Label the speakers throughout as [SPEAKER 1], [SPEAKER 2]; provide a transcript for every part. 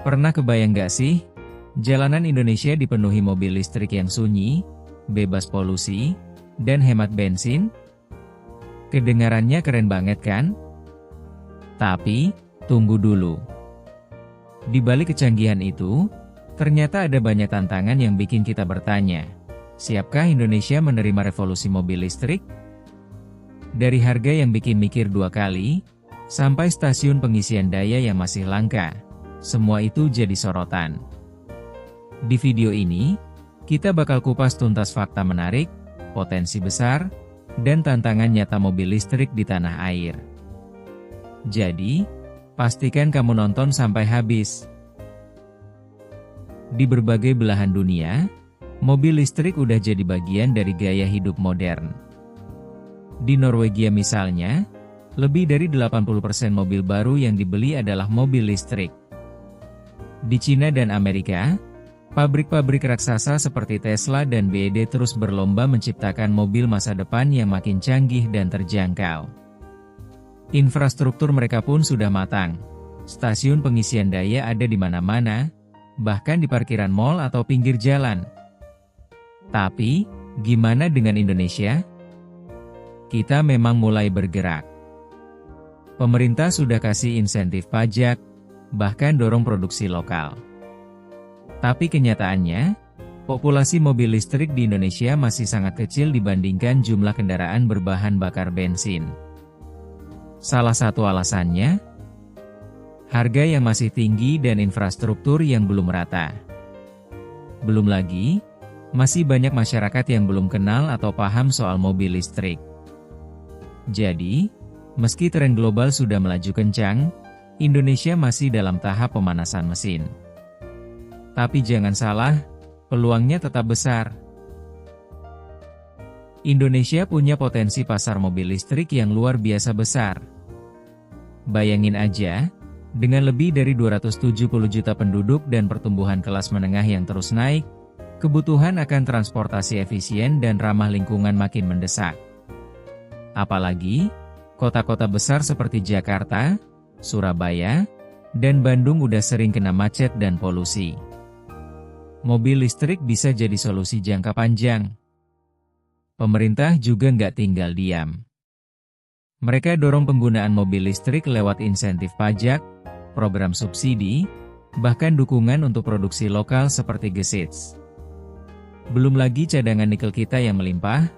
[SPEAKER 1] Pernah kebayang gak sih, jalanan Indonesia dipenuhi mobil listrik yang sunyi, bebas polusi, dan hemat bensin? Kedengarannya keren banget kan? Tapi, tunggu dulu. Di balik kecanggihan itu, ternyata ada banyak tantangan yang bikin kita bertanya, siapkah Indonesia menerima revolusi mobil listrik? Dari harga yang bikin mikir dua kali, sampai stasiun pengisian daya yang masih langka, semua itu jadi sorotan. Di video ini, kita bakal kupas tuntas fakta menarik, potensi besar, dan tantangan nyata mobil listrik di tanah air. Jadi, pastikan kamu nonton sampai habis. Di berbagai belahan dunia, mobil listrik udah jadi bagian dari gaya hidup modern. Di Norwegia misalnya, lebih dari 80% mobil baru yang dibeli adalah mobil listrik. Di Cina dan Amerika, pabrik-pabrik raksasa seperti Tesla dan BYD terus berlomba menciptakan mobil masa depan yang makin canggih dan terjangkau. Infrastruktur mereka pun sudah matang. Stasiun pengisian daya ada di mana-mana, bahkan di parkiran mal atau pinggir jalan. Tapi, gimana dengan Indonesia? Kita memang mulai bergerak. Pemerintah sudah kasih insentif pajak, bahkan dorong produksi lokal. Tapi kenyataannya, populasi mobil listrik di Indonesia masih sangat kecil dibandingkan jumlah kendaraan berbahan bakar bensin. Salah satu alasannya, harga yang masih tinggi dan infrastruktur yang belum rata. Belum lagi, masih banyak masyarakat yang belum kenal atau paham soal mobil listrik. Jadi, meski tren global sudah melaju kencang, Indonesia masih dalam tahap pemanasan mesin. Tapi jangan salah, peluangnya tetap besar. Indonesia punya potensi pasar mobil listrik yang luar biasa besar. Bayangin aja, dengan lebih dari 270 juta penduduk dan pertumbuhan kelas menengah yang terus naik, kebutuhan akan transportasi efisien dan ramah lingkungan makin mendesak. Apalagi, kota-kota besar seperti Jakarta, Surabaya, dan Bandung udah sering kena macet dan polusi. Mobil listrik bisa jadi solusi jangka panjang. Pemerintah juga nggak tinggal diam. Mereka dorong penggunaan mobil listrik lewat insentif pajak, program subsidi, bahkan dukungan untuk produksi lokal seperti Gesits. Belum lagi cadangan nikel kita yang melimpah,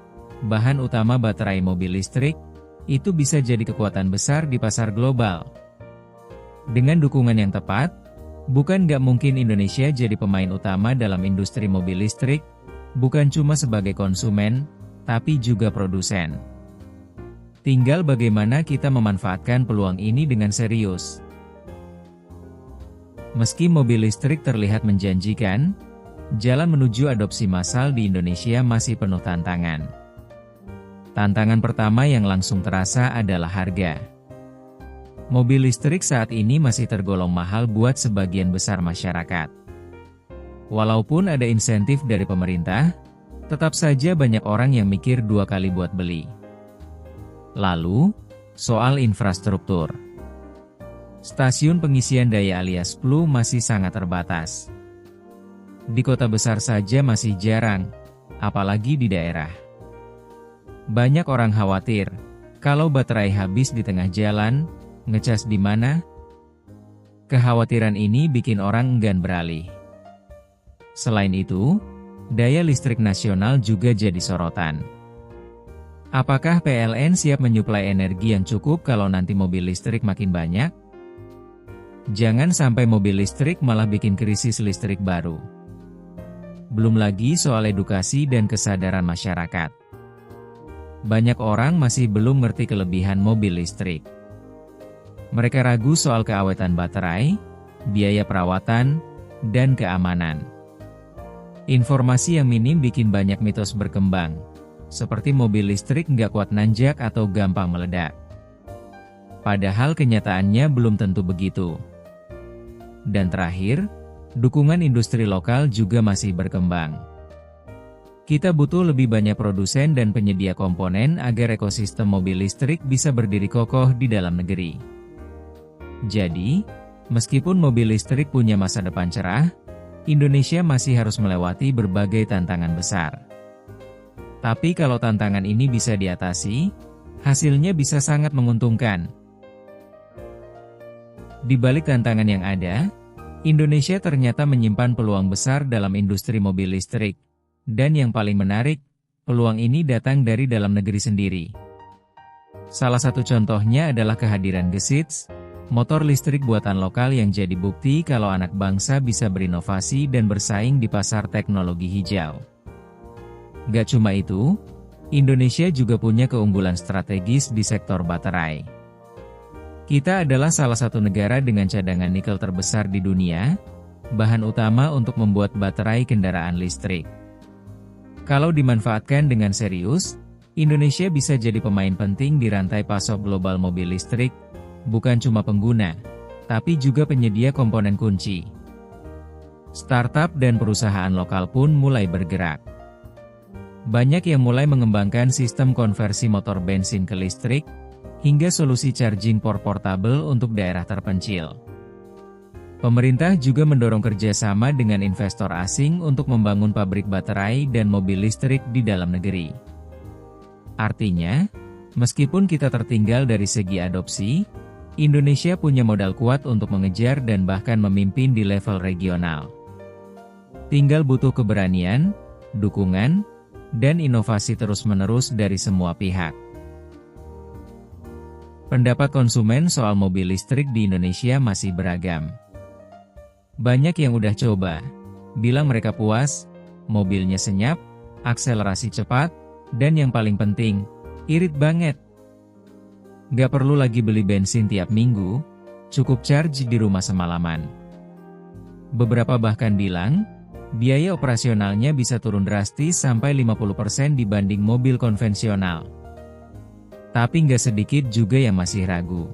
[SPEAKER 1] bahan utama baterai mobil listrik, itu bisa jadi kekuatan besar di pasar global. Dengan dukungan yang tepat, bukan nggak mungkin Indonesia jadi pemain utama dalam industri mobil listrik, bukan cuma sebagai konsumen, tapi juga produsen. Tinggal bagaimana kita memanfaatkan peluang ini dengan serius. Meski mobil listrik terlihat menjanjikan, jalan menuju adopsi massal di Indonesia masih penuh tantangan. Tantangan pertama yang langsung terasa adalah harga. Mobil listrik saat ini masih tergolong mahal buat sebagian besar masyarakat. Walaupun ada insentif dari pemerintah, tetap saja banyak orang yang mikir dua kali buat beli. Lalu, soal infrastruktur. Stasiun pengisian daya alias PLU masih sangat terbatas. Di kota besar saja masih jarang, apalagi di daerah. Banyak orang khawatir, kalau baterai habis di tengah jalan, ngecas di mana? Kekhawatiran ini bikin orang enggan beralih. Selain itu, daya listrik nasional juga jadi sorotan. Apakah PLN siap menyuplai energi yang cukup kalau nanti mobil listrik makin banyak? Jangan sampai mobil listrik malah bikin krisis listrik baru. Belum lagi soal edukasi dan kesadaran masyarakat. Banyak orang masih belum ngerti kelebihan mobil listrik. Mereka ragu soal keawetan baterai, biaya perawatan, dan keamanan. Informasi yang minim bikin banyak mitos berkembang, seperti mobil listrik nggak kuat nanjak atau gampang meledak. Padahal kenyataannya belum tentu begitu. Dan terakhir, dukungan industri lokal juga masih berkembang. Kita butuh lebih banyak produsen dan penyedia komponen agar ekosistem mobil listrik bisa berdiri kokoh di dalam negeri. Jadi, Meskipun mobil listrik punya masa depan cerah, Indonesia masih harus melewati berbagai tantangan besar. Tapi kalau tantangan ini bisa diatasi, hasilnya bisa sangat menguntungkan. Di balik tantangan yang ada, Indonesia ternyata menyimpan peluang besar dalam industri mobil listrik. Dan yang paling menarik, peluang ini datang dari dalam negeri sendiri. Salah satu contohnya adalah kehadiran Gesits, motor listrik buatan lokal yang jadi bukti kalau anak bangsa bisa berinovasi dan bersaing di pasar teknologi hijau. Gak cuma itu, Indonesia juga punya keunggulan strategis di sektor baterai. Kita adalah salah satu negara dengan cadangan nikel terbesar di dunia, bahan utama untuk membuat baterai kendaraan listrik. Kalau dimanfaatkan dengan serius, Indonesia bisa jadi pemain penting di rantai pasok global mobil listrik, bukan cuma pengguna, tapi juga penyedia komponen kunci. Startup dan perusahaan lokal pun mulai bergerak. Banyak yang mulai mengembangkan sistem konversi motor bensin ke listrik, hingga solusi charging port portable untuk daerah terpencil. Pemerintah juga mendorong kerjasama dengan investor asing untuk membangun pabrik baterai dan mobil listrik di dalam negeri. Artinya, meskipun kita tertinggal dari segi adopsi, Indonesia punya modal kuat untuk mengejar dan bahkan memimpin di level regional. Tinggal butuh keberanian, dukungan, dan inovasi terus-menerus dari semua pihak. Pendapat konsumen soal mobil listrik di Indonesia masih beragam. Banyak yang udah coba, bilang mereka puas, mobilnya senyap, akselerasi cepat, dan yang paling penting, irit banget. Gak perlu lagi beli bensin tiap minggu, cukup charge di rumah semalaman. Beberapa bahkan bilang, biaya operasionalnya bisa turun drastis sampai 50% dibanding mobil konvensional. Tapi nggak sedikit juga yang masih ragu.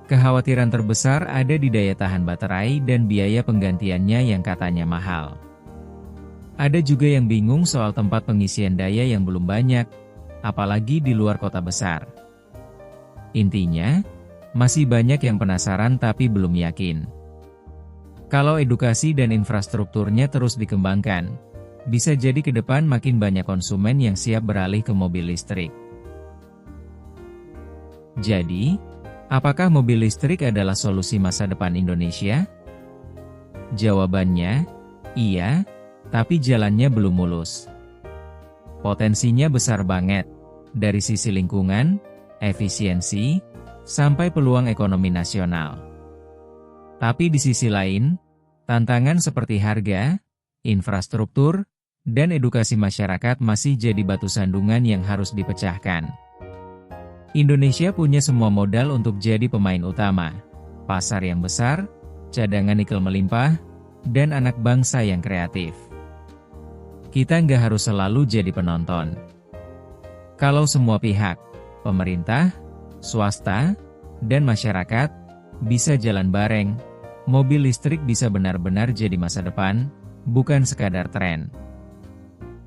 [SPEAKER 1] Kekhawatiran terbesar ada di daya tahan baterai dan biaya penggantiannya yang katanya mahal. Ada juga yang bingung soal tempat pengisian daya yang belum banyak, apalagi di luar kota besar. Intinya, masih banyak yang penasaran tapi belum yakin. Kalau edukasi dan infrastrukturnya terus dikembangkan, bisa jadi ke depan makin banyak konsumen yang siap beralih ke mobil listrik. Jadi, apakah mobil listrik adalah solusi masa depan Indonesia? Jawabannya, iya, tapi jalannya belum mulus. Potensinya besar banget, dari sisi lingkungan, efisiensi, sampai peluang ekonomi nasional. Tapi di sisi lain, tantangan seperti harga, infrastruktur, dan edukasi masyarakat masih jadi batu sandungan yang harus dipecahkan. Indonesia punya semua modal untuk jadi pemain utama, pasar yang besar, cadangan nikel melimpah, dan anak bangsa yang kreatif. Kita nggak harus selalu jadi penonton. Kalau semua pihak, pemerintah, swasta, dan masyarakat, bisa jalan bareng, mobil listrik bisa benar-benar jadi masa depan, bukan sekadar tren.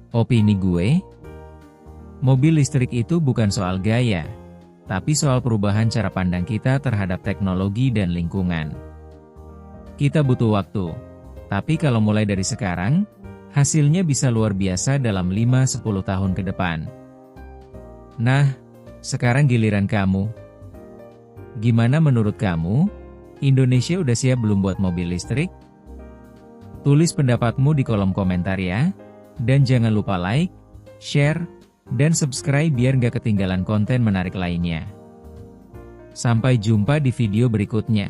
[SPEAKER 1] Opini gue, mobil listrik itu bukan soal gaya, tapi soal perubahan cara pandang kita terhadap teknologi dan lingkungan. Kita butuh waktu, tapi kalau mulai dari sekarang, hasilnya bisa luar biasa dalam 5-10 tahun ke depan. Nah, sekarang giliran kamu. Gimana menurut kamu? Indonesia udah siap belum buat mobil listrik? Tulis pendapatmu di kolom komentar ya. Dan jangan lupa like, share, dan subscribe biar gak ketinggalan konten menarik lainnya. Sampai jumpa di video berikutnya.